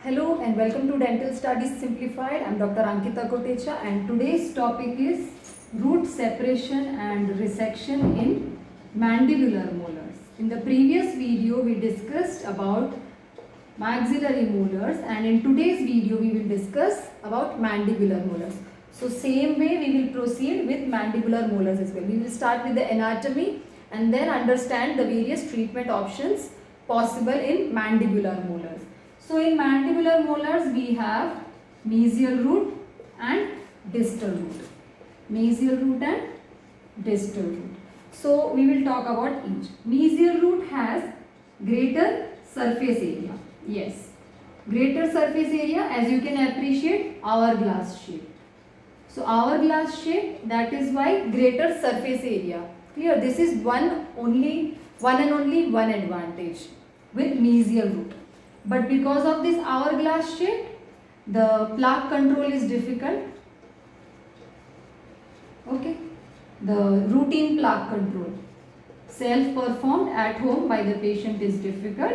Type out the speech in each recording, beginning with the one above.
Hello and welcome to Dental Studies Simplified. I am Dr. Ankita Kotecha and today's topic is root separation and resection in mandibular molars. In the previous video we discussed about maxillary molars and in today's video we will discuss about mandibular molars. So same way we will proceed with mandibular molars as well. We will start with the anatomy and then understand the various treatment options possible in mandibular molars. So in mandibular molars we have mesial root and distal root. Mesial root and distal root. So we will talk about each. Mesial root has greater surface area. Yes. Greater surface area, as you can appreciate, hourglass shape. So hourglass shape, that is why greater surface area. Clear? This is one and only one advantage with mesial root. But because of this hourglass shape, the plaque control is difficult. Okay. The routine plaque control, self-performed at home by the patient, is difficult.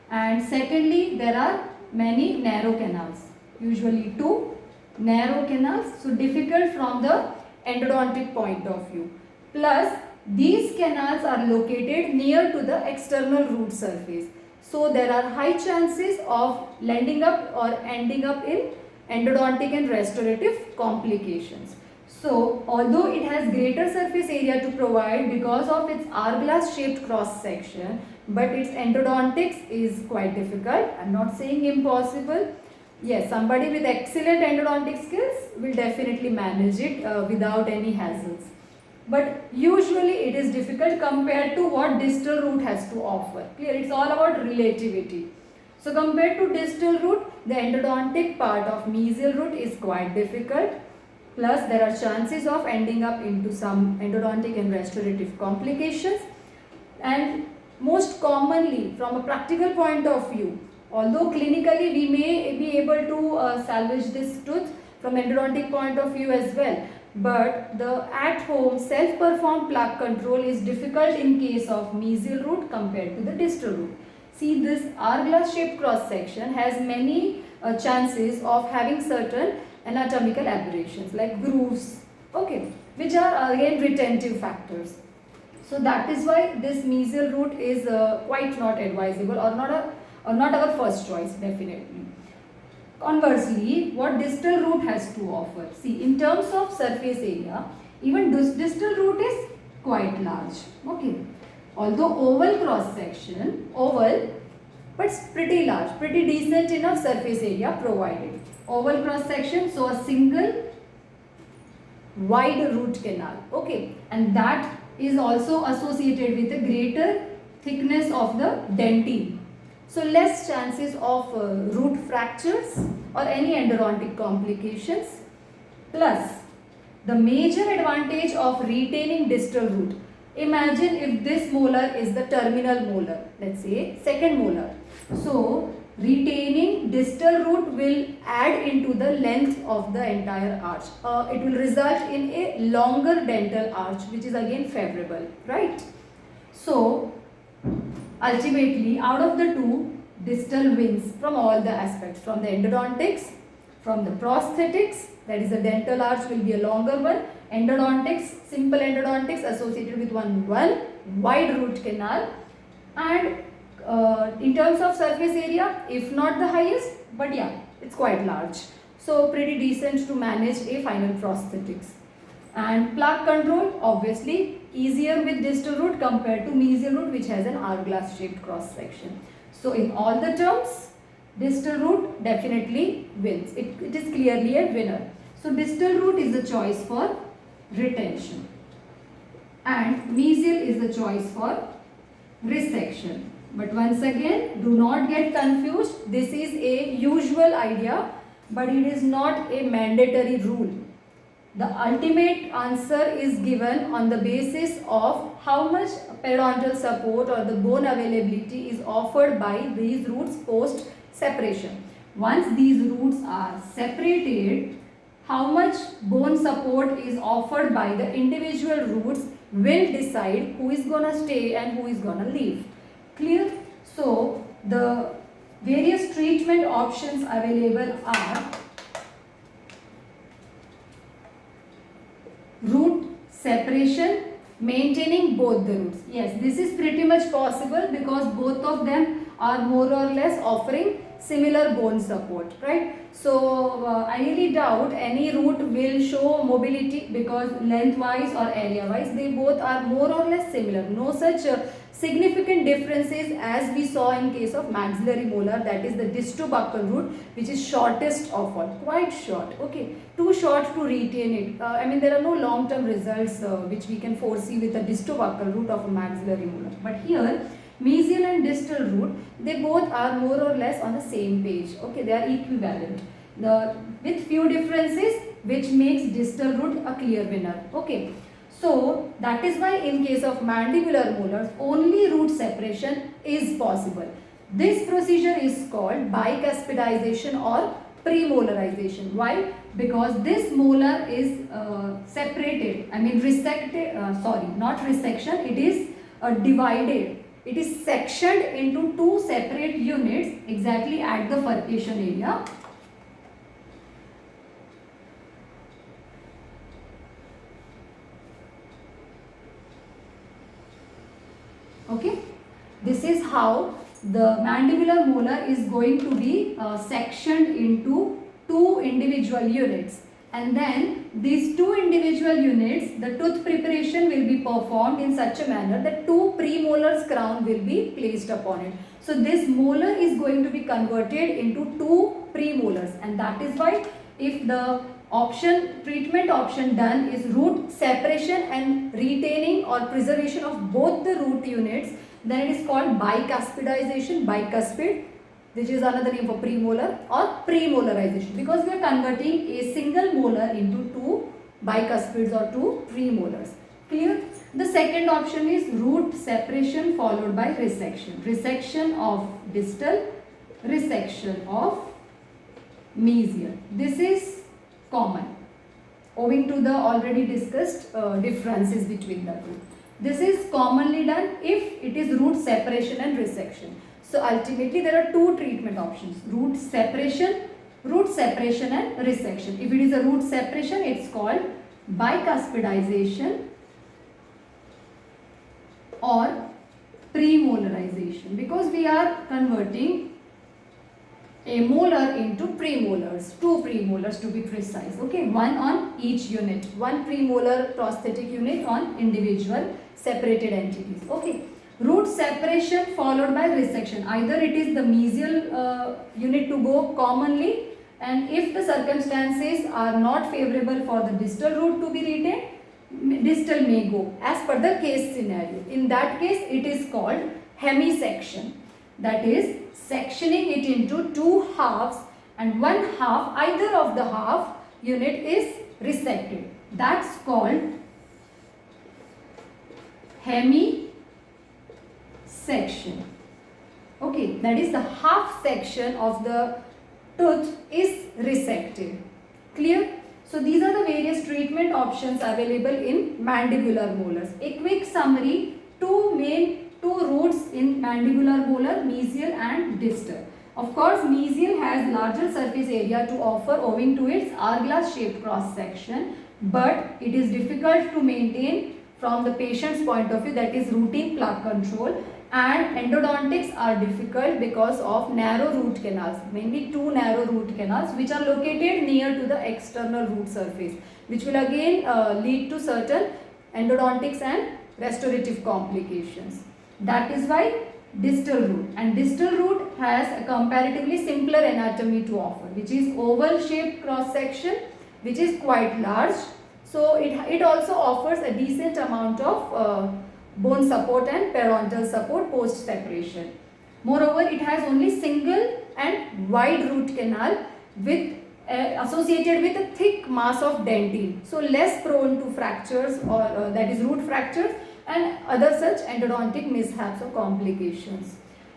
And secondly, there are many narrow canals, usually two narrow canals, so difficult from the endodontic point of view. Plus, these canals are located near to the external root surface. So there are high chances of landing up or ending up in endodontic and restorative complications. So although it has greater surface area to provide because of its hourglass shaped cross section, but its endodontics is quite difficult. I am not saying impossible. Yes, somebody with excellent endodontic skills will definitely manage it without any hassles. But usually it is difficult compared to what distal root has to offer. Clear? It's all about relativity. So compared to distal root, the endodontic part of mesial root is quite difficult. Plus there are chances of ending up into some endodontic and restorative complications. And most commonly, from a practical point of view, although clinically we may be able to salvage this tooth from endodontic point of view as well, but the at-home self-performed plaque control is difficult in case of mesial root compared to the distal root. See, this hourglass shaped cross section has many chances of having certain anatomical aberrations like grooves, okay, which are again retentive factors. So that is why this mesial root is quite not advisable or not our first choice, definitely. Conversely, what distal root has to offer? See, in terms of surface area, even this distal root is quite large. Okay. Although oval cross section, oval, but pretty large, pretty decent enough surface area provided. Oval cross section, so a single wide root canal. Okay. And that is also associated with a greater thickness of the dentine. So less chances of root fractures or any endodontic complications. Plus, the major advantage of retaining distal root. Imagine if this molar is the terminal molar, let's say second molar. So, retaining distal root will add into the length of the entire arch. It will result in a longer dental arch, which is again favorable, right? So, ultimately, out of the two, distal wins from all the aspects, from the endodontics, from the prosthetics, that is the dental arch will be a longer one, endodontics, simple endodontics associated with one wide root canal, and in terms of surface area, if not the highest, but yeah, it's quite large. So pretty decent to manage a final prosthetics. And plaque control, obviously easier with distal root compared to mesial root, which has an hourglass shaped cross section. So in all the terms, distal root definitely wins. It is clearly a winner. So distal root is the choice for retention and mesial is the choice for resection. But once again, do not get confused. This is a usual idea, but it is not a mandatory rule. The ultimate answer is given on the basis of how much periodontal support or the bone availability is offered by these roots post separation. Once these roots are separated, how much bone support is offered by the individual roots will decide who is going to stay and who is going to leave. Clear? So, the various treatment options available are root separation, maintaining both the roots. Yes, this is pretty much possible because both of them are more or less offering similar bone support, right? So I really doubt any root will show mobility because lengthwise or area wise they both are more or less similar. No such significant differences as we saw in case of maxillary molar, that is the distobuccal root, which is shortest of all, quite short, okay, too short to retain it. I mean, there are no long term results which we can foresee with the distobuccal root of a maxillary molar, but here mesial and distal root, they both are more or less on the same page, okay, they are equivalent, with few differences which makes distal root a clear winner, okay. So that is why in case of mandibular molars only root separation is possible. This procedure is called bicuspidization or premolarization. Why? Because this molar is separated, I mean resected, not resection, it is divided. It is sectioned into two separate units exactly at the furcation area. Okay, this is how the mandibular molar is going to be sectioned into two individual units, and then these two individual units, the tooth preparation will be performed in such a manner that two premolars crown will be placed upon it. So this molar is going to be converted into two premolars, and that is why if the treatment option done is root separation and retaining or preservation of both the root units, then it is called bicuspidization, bicuspid, which is another name for premolar, or premolarization, because we are converting a single molar into two bicuspids or two premolars. Clear? The second option is root separation followed by resection. Resection of distal, resection of mesial. This is common owing to the already discussed differences between the two. This is commonly done if it is root separation and resection. So ultimately there are two treatment options, root separation and resection. If it is a root separation, it's called bicuspidization or premolarization, because we are converting a molar into premolars, two premolars to be precise, okay, one on each unit, one premolar prosthetic unit on individual separated entities, okay. Root separation followed by resection, either it is the mesial unit to go commonly, and if the circumstances are not favorable for the distal root to be retained, distal may go as per the case scenario. In that case it is called hemisection, that is sectioning it into two halves, and one half, either of the half unit is resected. That's called hemisection. Okay, that is the half section of the tooth is resected. Clear? So these are the various treatment options available in mandibular molars. A quick summary: two roots in mandibular molar, mesial and distal. Of course, mesial has larger surface area to offer owing to its hourglass shaped cross section, but it is difficult to maintain from the patient's point of view, that is routine plaque control, and endodontics are difficult because of narrow root canals, mainly two narrow root canals which are located near to the external root surface, which will again lead to certain endodontics and restorative complications. That is why distal root, and distal root has a comparatively simpler anatomy to offer, which is oval shaped cross section, which is quite large. So it also offers a decent amount of bone support and parodontal support post separation. Moreover, it has only single and wide root canal with associated with a thick mass of dentine, so less prone to fractures or that is root fractures and other such endodontic mishaps or complications.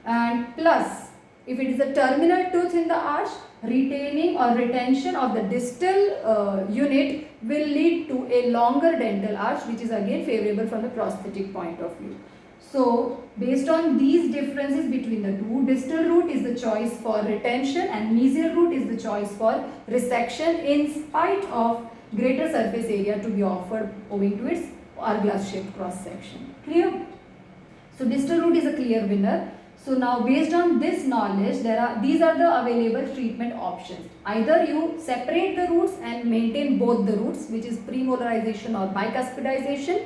And plus, if it is a terminal tooth in the arch, retaining or retention of the distal unit will lead to a longer dental arch, which is again favorable from the prosthetic point of view. So based on these differences between the two, distal route is the choice for retention and mesial route is the choice for resection in spite of greater surface area to be offered owing to its hourglass shaped cross section. Clear? So distal route is a clear winner. So now based on this knowledge, these are the available treatment options. Either you separate the roots and maintain both the roots, which is premolarization or bicuspidization,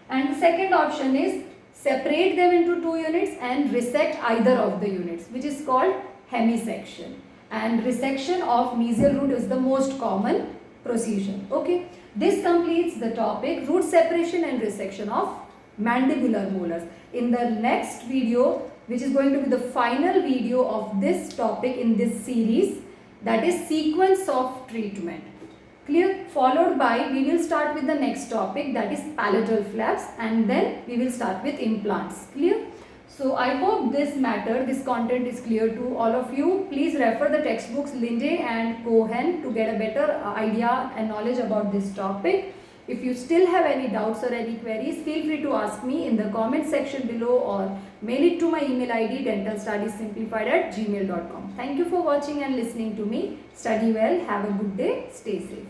and the second option is separate them into two units and resect either of the units, which is called hemisection. And resection of mesial root is the most common procedure. Okay, this completes the topic root separation and resection of mandibular molars. In the next video, which is going to be the final video of this topic in this series, that is sequence of treatment. Clear? Followed by, we will start with the next topic, that is palatal flaps, and then we will start with implants. Clear? So I hope this content is clear to all of you. Please refer the textbooks Linde and Cohen to get a better idea and knowledge about this topic. If you still have any doubts or any queries, feel free to ask me in the comment section below or mail it to my email ID dentalstudiessimplified@gmail.com. Thank you for watching and listening to me. Study well, have a good day, stay safe.